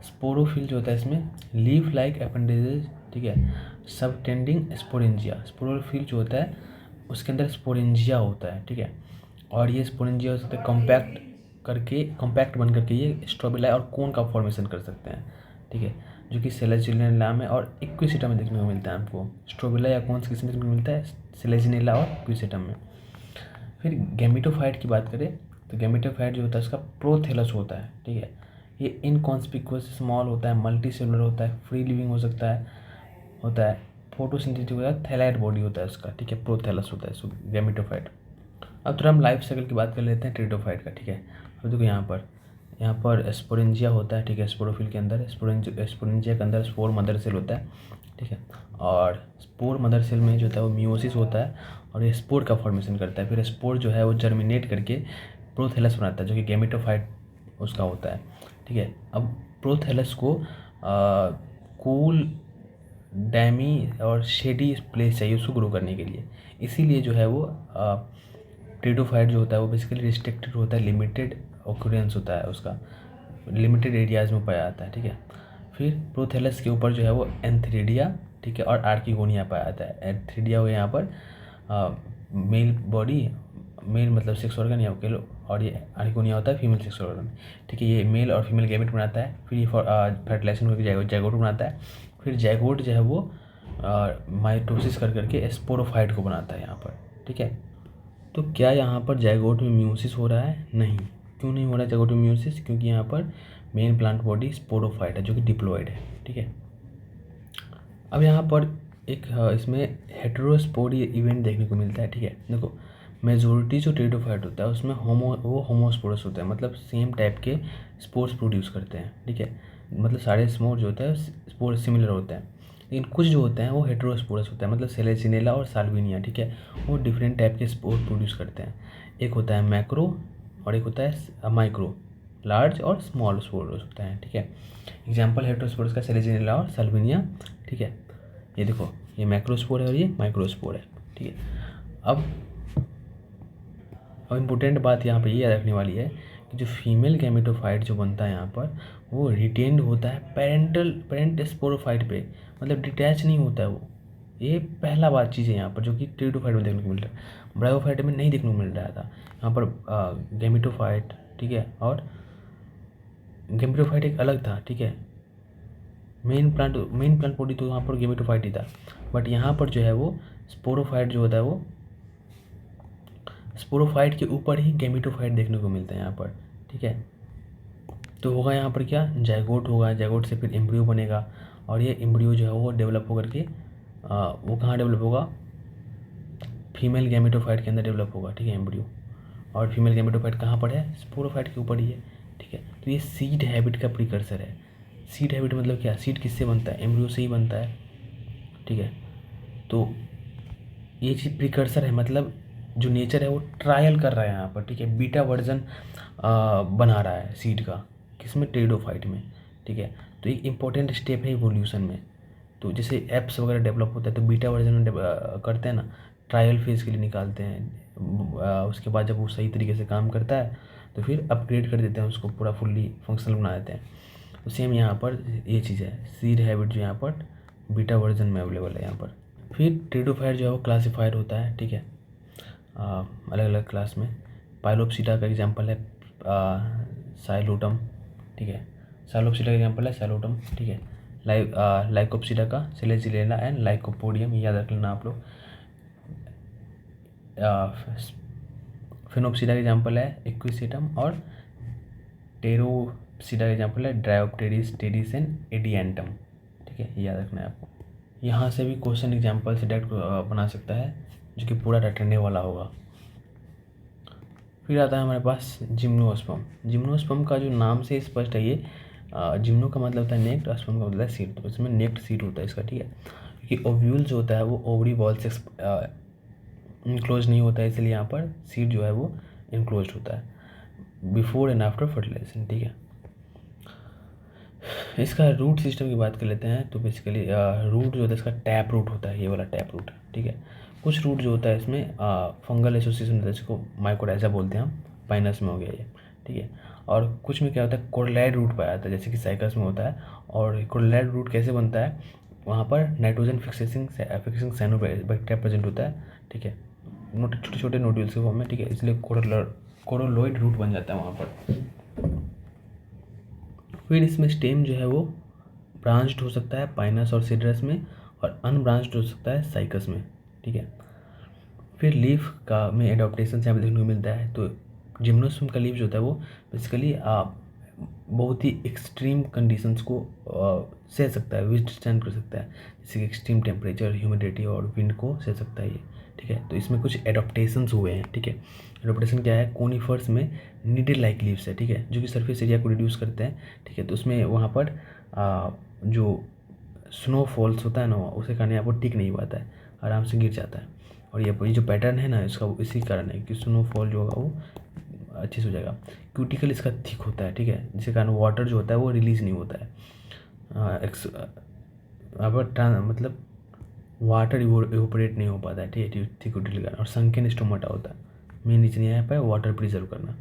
स्पोरोफिल जो होता है इसमें लीफ लाइक अपेंडेजेस, ठीक है, सब टेंडिंग स्पोरेंजिया। स्पोरोफिल जो होता है उसके अंदर स्पोरेंजिया होता है, ठीक है। और ये स्पोरेंजिया हो सकता है कॉम्पैक्ट बन करके ये स्ट्रोबिला और कोन का फॉर्मेशन कर सकते हैं, ठीक है, जो कि सेलेजिनेला में और इक्विसेटा में देखने को मिलता है आपको। स्ट्रोबिला या कोन्स किस में देखने को मिलता है? सेलेजिनेला और इक्विसेटम में। फिर गैमेटोफाइट की बात करें तो गैमेटोफाइट जो होता है उसका प्रोथेलस होता है, ठीक है। ये इनकॉन्स्पिक्यूअस स्मॉल होता है, मल्टी सेलुलर होता है, फ्री लिविंग हो सकता है फोटोसिंथेटिक होता है, थैलाइड बॉडी होता है उसका, ठीक है, प्रोथेलस होता है सो गैमेटोफाइट। अब थोड़ा हम लाइफ साइकिल की बात कर लेते हैं टेरिडोफाइट का, ठीक है। अब देखो यहाँ पर स्पोरेंजिया होता है, ठीक है, स्पोरोफिल के अंदर स्पोरेंजिया के अंदर स्पोर मदर सेल होता है, ठीक है। और स्पोर मदर सेल में जो होता है वो मियोसिस होता है और ये स्पोर का फॉर्मेशन करता है। फिर स्पोर जो है वो जर्मिनेट करके प्रोथेलस बनाता है, जो कि गैमेटोफाइट उसका होता है, ठीक है। अब प्रोथेलस को कूल, डैमी और शेडी प्लेस चाहिए उसको ग्रो करने के लिए, इसीलिए जो है वो टेरिडोफाइट जो होता है वो बेसिकली रिस्ट्रिक्टेड होता है, लिमिटेड ऑक्यूरेंस होता है उसका, लिमिटेड एरियाज़ में पाया जाता है, ठीक है। फिर प्रोथेलस के ऊपर जो है वो एंथ्रेडिया, ठीक है, और आर्किगोनिया पाया जाता है। एंथ्रेडिया हो यहाँ पर मेल बॉडी, मेल मतलब सेक्स ऑर्गन या कह लो, और ये आर्किगोनिया होता है फीमेल सेक्स ऑर्गन, ठीक है। ये मेल और फीमेल गैमेट बनाता है, फिर ये फर्टिलाइजेशन होकर जाइगोट बनाता है, फिर जाइगोट जो है वो माइटोसिस करके स्पोरोफाइट को बनाता है यहाँ पर, ठीक है। तो क्या यहाँ पर जाइगोट में मियोसिस हो रहा है? नहीं। क्यों नहीं हो रहा है जाइगोट में मियोसिस? क्योंकि यहाँ पर मेन प्लांट बॉडी स्पोरोफाइट है, जो कि डिप्लॉयड है, ठीक है। अब यहाँ पर एक इसमें हेटेरोस्पोरी इवेंट देखने को मिलता है, ठीक है। देखो मेजोरिटी जो टेरिडोफाइट होता है उसमें होमोस्पोरस होता है, मतलब सेम टाइप के स्पोर्स प्रोड्यूस करते हैं, ठीक है। मतलब सारे स्पोर जो होता है स्पोर सिमिलर होता है, लेकिन कुछ जो होते हैं वो हेटेरोस्पोरस होता है, मतलब सेलेजिनेला और साल्विनिया, ठीक है, वो डिफरेंट टाइप के स्पोर प्रोड्यूस करते हैं। एक होता है मैक्रो और एक होता है माइक्रो, लार्ज और स्मॉल स्पोर्स होता है, ठीक है। एग्जाम्पल हेटेरोस्पोरस का सेलेजिनेला और साल्विनिया, ठीक है। ये देखो ये मैक्रोस्पोर है और ये माइक्रोस्पोर है, ठीक है। अब इम्पोर्टेंट बात यहाँ पर ये याद रखने वाली है कि जो फीमेल गैमेटोफाइट जो बनता है यहाँ पर वो रिटेन्ड होता है पेरेंट स्पोरोफाइट पे, मतलब डिटैच नहीं होता है वो। ये पहला बात चीज़ है यहाँ पर जो कि टेरिडोफाइट में देखने को मिल रहा है, ब्रायोफाइट में नहीं देखने को मिल रहा था। यहाँ पर गैमेटोफाइट, ठीक है, और गैमेटोफाइट एक अलग था, ठीक है। मेन प्लांट बॉडी तो यहाँ पर गैमेटोफाइट ही था, बट यहाँ पर जो है वो स्पोरोफाइट जो होता है वो स्पोरोफाइट के ऊपर ही गैमेटोफाइट देखने को मिलता है यहाँ पर, ठीक है। तो होगा यहाँ पर क्या, जाइगोट होगा, जाइगोट से फिर एम्ब्रियो बनेगा और ये एम्ब्रियो जो है वो डेवलप होकर के वो कहाँ डेवलप होगा, फीमेल गैमेटोफाइट के अंदर डेवलप होगा, ठीक है, एम्ब्रियो। और फीमेल गैमेटोफाइट कहाँ पर है, स्पोरोफाइट के ऊपर ही है, ठीक है। तो ये सीड हैबिट का प्रिकर्सर है। सीड हैबिट मतलब क्या, सीड किससे बनता है, एम्ब्रियो से ही बनता है, ठीक है। तो ये चीज़ प्रिकर्सर है, मतलब जो नेचर है वो ट्रायल कर रहा है यहाँ पर, ठीक है, बीटा वर्जन बना रहा है सीड का, किसमें, टेरिडोफाइट में, ठीक है। तो एक इम्पोर्टेंट स्टेप है इवोल्यूशन में। तो जैसे एप्स वगैरह डेवलप होता है तो बीटा वर्जन में करते हैं ना, ट्रायल फेज़ के लिए निकालते हैं, उसके बाद जब वो सही तरीके से काम करता है तो फिर अपग्रेड कर देते हैं उसको, पूरा फुल्ली फंक्शनल बना देते हैं। तो सेम यहाँ पर ये चीज़ है, सीड हैबिट जो यहाँ पर बीटा वर्जन में अवेलेबल है यहाँ पर। फिर टेरिडोफाइट जो है वो क्लासीफाइड होता है, ठीक है, अलग अलग क्लास में। पाइलोप्सिडा का एग्जांपल है साइलोटम, ठीक है, साइलोप्सिडा का एग्जांपल है साइलोटम, ठीक है। लाइकोप्सिडा का सिलेजिलेना एंड लाइकोपोडियम, याद रख लेना आप लोग। फिनोप्सिडा का एग्जांपल है इक्विसेटम, और टेरोप्सिडा का एग्जांपल है ड्रायोप्टेरिस, टेरिस एंड एडिएंटम, ठीक है, याद रखना है आपको। यहाँ से भी क्वेश्चन एग्जांपल से डायरेक्ट बना सकता है, जो कि पूरा रटने वाला होगा। फिर आता है हमारे पास जिम्नोस्पर्म। जिम्नोस्पर्म का जो नाम से स्पष्ट है, ये जिम्नो का मतलब होता है नेक्ट, स्पर्म का मतलब है सीड, तो इसमें नेक्ट सीड होता है इसका, ठीक है। क्योंकि ओव्यूल जो होता है वो ओवरी वॉल से इनक्लोज नहीं होता है, इसलिए यहाँ पर सीड जो है वो इनक्लोज होता है बिफोर एंड आफ्टर फर्टिलाइजेशन, ठीक है। इसका रूट सिस्टम की बात कर लेते हैं। तो बेसिकली रूट जो होता है इसका टैप रूट होता है, ये वाला टैप रूट, ठीक है। कुछ रूट जो होता है इसमें फंगल एसोसिएशन होता है, इसको माइकोराइजा बोलते हैं हम, पाइनस में हो गया ये, ठीक है। और कुछ में क्या होता है, कोरलैड रूट पाया जाता है, जैसे कि साइकस में होता है। और कोरलैड रूट कैसे बनता है, वहाँ पर नाइट्रोजन फिक्सिंग साइनोबैक्टीरिया प्रेजेंट होता है, ठीक है, छोटे छोटे नोड्यूल्स के फॉर्म में, ठीक है, इसलिए कोरोलॉइड रूट बन जाता है वहाँ पर। फिर इसमें स्टेम जो है वो ब्रांच्ड हो सकता है पाइनस और सिडरस में, और अनब्रांच्ड हो सकता है साइकस में, ठीक है। फिर लीफ का में एडॉप्टेशन से हमें देखने को मिलता है। तो जिम्नोस्पर्म का लीफ जो होता है वो बेसिकली बहुत ही एक्सट्रीम कंडीशंस को सह सकता है, विथस्टैंड कर सकता है, जैसे कि एक्सट्रीम टेम्परेचर, ह्यूमिडिटी और विंड को सह सकता है ये, ठीक है। तो इसमें कुछ एडॉप्टेशंस हुए हैं, ठीक है। एडॉप्टेशन क्या है, कोनिफर्स में नीडल लाइक लीव्स है, ठीक है, जो कि सरफेस एरिया को रिड्यूस करते हैं, ठीक है। तो उसमें वहाँ पर जो स्नोफॉल्स होता है ना, उसके कारण यहाँ पर टिक नहीं पाता है, आराम से गिर जाता है। और ये जो पैटर्न है ना इसका, इसी कारण है कि स्नोफॉल जो होगा वो अच्छे से हो जाएगा। क्यूटिकल इसका थिक होता है, ठीक है, जिसके कारण वाटर जो होता है वो रिलीज़ नहीं होता है, मतलब वाटर इवोपरेट नहीं हो पाता है, ठीक है, थिक क्यूटिकल के कारण। और संकेन स्टोमाटा होता है, मेन रीजन यहाँ पर वाटर प्रिजर्व करना।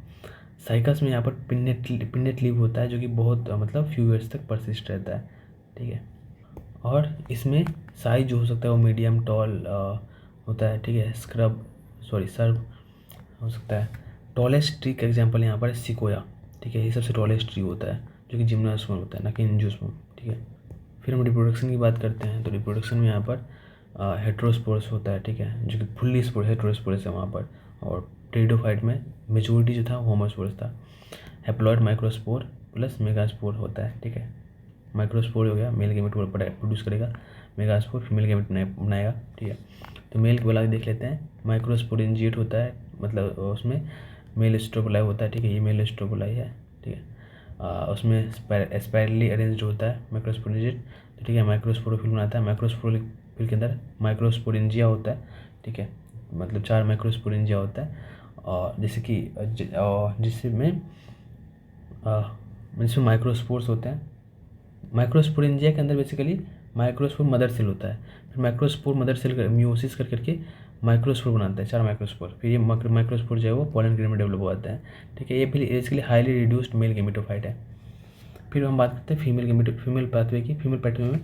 साइकस में यहाँ पर पिन्नेट लीव होता है, जो कि बहुत मतलब फ्यू ईयर्स तक परसिस्ट रहता है, ठीक है। और इसमें साइज जो हो सकता है वो मीडियम टॉल होता है, ठीक है, सर्व हो सकता है। टॉलेस्ट ट्री का एग्जांपल यहाँ पर है सिकोया, ठीक है, ये सबसे टॉलेस्ट ट्री होता है, जो कि जिम्नोस्पर्म होता है, ना कि एंजियोस्पर्म, ठीक है। फिर हम रिप्रोडक्शन की बात करते हैं। तो रिप्रोडक्शन में यहाँ पर हेट्रोस्पोर्स होता है, ठीक है, जो कि फुल्ली हेट्रोस्पोर्स है वहाँ पर। और टेरिडोफाइट में मेजोरिटी जो था होमोस्पोर्स था। हैप्लॉइड माइक्रोस्पोर प्लस मेगास्पोर होता है, ठीक है। माइक्रोस्पोर हो गया, मेल गैमेट प्रोड्यूस करेगा, मेगास्पोर फीमेल गैमेट बनाएगा, ठीक है। तो मेल वाला देख लेते हैं। माइक्रोस्पोरेंजिएट होता है, मतलब उसमें मेल स्ट्रोबोलाई होता है, ठीक है, ये मेल स्ट्रोबोलाई है, ठीक है। उसमें स्पाइरली अरेंज्ड होता है माइक्रोस्पोरेंजिएट, तो ठीक है, माइक्रोस्पोरोफिल बनाता है। माइक्रोस्पोरोफिल के अंदर माइक्रोस्पोरेंजिया होता है, ठीक है, मतलब 4 माइक्रोस्पोरेंजिया होता है। और जैसे कि जिसमें माइक्रोस्पोर्स होते हैं। माइक्रोस्पोरेंजिया के अंदर बेसिकली माइक्रोस्पोर मदर सेल होता है, फिर माइक्रोस्पोर मदर सेल म्यूसिस कर करके माइक्रोस्पोर बनाता है, 4 माइक्रोस्पोर। फिर ये माइक्रोस्पोर जो है वो पोलन ग्रेन में डेवलप हो जाता है, ठीक है। ये basically highly reduced mail gametophyte है। फिर हम बात करते हैं फीमेल पाथवे की। फीमेल पाथवे में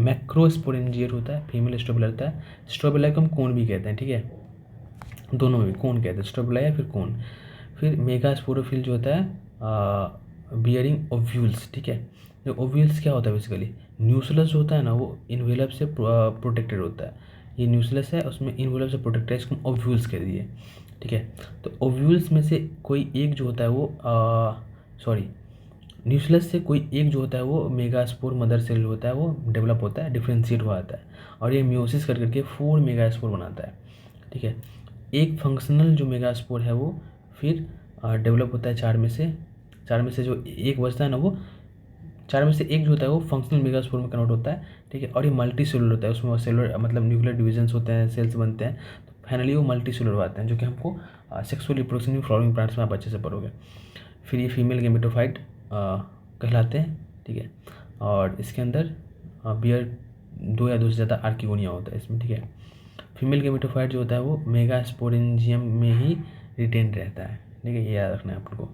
मैक्रोस्पोरेंजिएट होता है, फीमेल स्ट्रोबेला होता है। स्ट्रोबेला को हम कोन भी कहते हैं, ठीक है, दोनों में भी कोन कहते हैं, स्ट्रोबेला या फिर कोन। फिर मेगास्पोरोफिल जो होता है बियरिंग ओव्यूल्स, ठीक है। जो ओव्यूल्स क्या होता है बेसिकली, न्यूक्लियस जो होता है ना वो इन्वेलप से प्रोटेक्टेड होता है। ये न्यूक्लियस है, उसमें इन्वेलप से प्रोटेक्टेड है, इसको ओव्यूल्स कह दिए, ठीक है। तो ओव्यूल्स में से कोई एक जो होता है वो न्यूक्लियस से कोई एक जो होता है वो मेगास्पोर मदर सेल होता है, वो डेवलप होता है, डिफ्रेंशिएट हुआ आता है, और ये मियोसिस कर करके 4 मेगास्पोर बनाता है। ठीक है, एक फंक्शनल जो मेगास्पोर है वो फिर डेवलप होता है 4 में से जो एक बचता है ना, वो 4 में से एक जो होता है वो फंक्शनल मेगास्पोर में कन्वर्ट होता है। ठीक है, और ये मल्टी सेलुलर होता है, उसमें सेलुलर मतलब न्यूक्लियर डिविजन्स होते हैं, सेल्स बनते हैं, तो फाइनली वो मल्टी सेलुलर आते हैं, जो कि हमको सेक्सुअल रिप्रोडक्शन में फ्लावरिंग प्लांट्स में आप अच्छे से पढ़ोगे। फिर ये फीमेल गेमेटोफाइट कहलाते हैं। ठीक है, और इसके अंदर बियर 2 या 2 से ज़्यादा आर्किगोनिया होता है इसमें। ठीक है, फीमेल गेमेटोफाइट जो होता है वो मेगास्पोरेंजियम में ही रिटेन रहता है। ठीक है, ये याद रखना है आपको।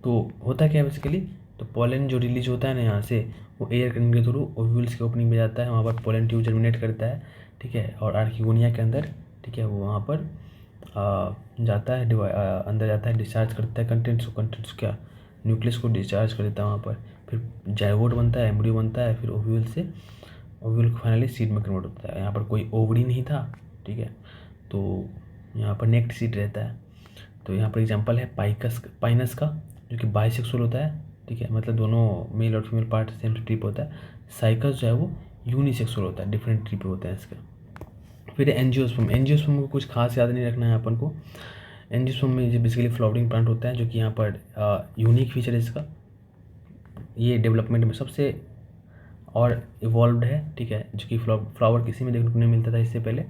तो होता क्या है बेसिकली, तो पोलन जो रिलीज होता है ना यहाँ से, वो एयर करंट के थ्रू ओव्यूल्स के ओपनिंग में जाता है, वहाँ पर पोलन ट्यूब जर्मिनेट करता है। ठीक है, और आर्किगोनिया के अंदर, ठीक है, वो वहाँ पर जाता है, अंदर जाता है, डिस्चार्ज करता है कंटेंट्स क्या, न्यूक्लियस को डिस्चार्ज कर देता है वहाँ पर। फिर जाइगोट बनता है, एम्ब्रियो बनता है, फिर ओव्यूल फाइनली सीड में कन्वर्ट होता है। यहाँ पर कोई ओवरी नहीं था। ठीक है, तो यहाँ पर नेक्ट सीड रहता है। तो यहाँ पर एग्जांपल है पाइनस का, जो कि बाइसेक्सुअल होता है। ठीक है, मतलब दोनों मेल और फीमेल पार्ट सेम ट्रिप होता है। साइकस जो है वो यूनिसेक्सुअल होता है, डिफरेंट ट्रिप होते हैं इसके। फिर एंजियोस्पर्म को कुछ खास याद नहीं रखना है अपन को। एंजियोस्पर्म में जो बेसिकली फ्लावरिंग प्लांट होता है, जो कि यहाँ पर यूनिक फीचर है इसका, ये डेवलपमेंट में सबसे और इवॉल्व्ड है। ठीक है, जो कि फ्लावर किसी में देखने को नहीं मिलता था इससे पहले,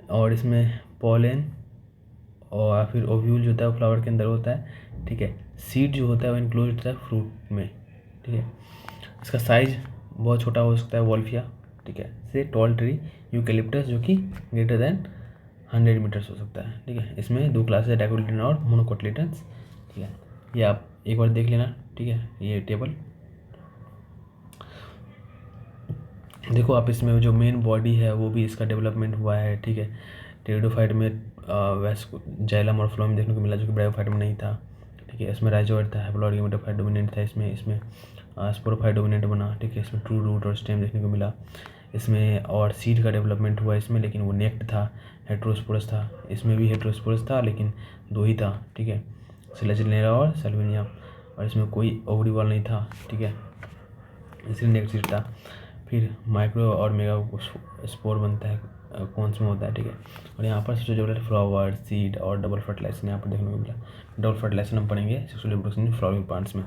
और इसमें पोलन और फिर ओव्यूल जो होता है वो फ्लावर के अंदर होता है। ठीक है, सीड जो होता है वो इनक्लोज होता है फ्रूट में। ठीक है, इसका साइज बहुत छोटा हो सकता है, वॉल्फिया, ठीक है, से टॉल ट्री यूकेलिप्टस, जो कि ग्रेटर देन 100 मीटर्स हो सकता है। ठीक है, इसमें 2 क्लासेस है, डाइकोटिलेडन और मोनोकोटिलेडन्स। ठीक है, ये आप एक बार देख लेना। ठीक है, ये टेबल देखो आप, इसमें जो मेन बॉडी है वो भी इसका डेवलपमेंट हुआ है। ठीक है, टेरिडोफाइट में वैस्को जाइलम और फ्लोएम देखने को मिला, जो कि ब्रायोफाइट में नहीं था। ठीक है, इसमें राइजोइड था, हैप्लॉइड गेमेटोफाइट डोमिनेंट था, इसमें स्पोरोफाइट डोमिनेंट बना। ठीक है, इसमें ट्रू रूट और स्टेम देखने को मिला। इसमें और सीड का डेवलपमेंट हुआ इसमें, लेकिन वो नेक्ट था, हेट्रोस्पोरस था। इसमें भी हेट्रोस्पोरस था, लेकिन 2 ही था। ठीक है, सिलेजिनेरा और सेल्विनिया, और इसमें कोई ओवरी वॉल नहीं था। ठीक है, इसलिए नेक्स्ट सीड था। फिर माइक्रो और मेगा स्पोर बनता है, कौन में होता है। ठीक है, और यहाँ पर सबसे जो फ्लावर, सीड और डबल फर्टिलाइजेशन यहाँ पर देखने को मिला। डबल फर्टिलाइजेशन हम पढ़ेंगे sexual reproduction in flowering plants में।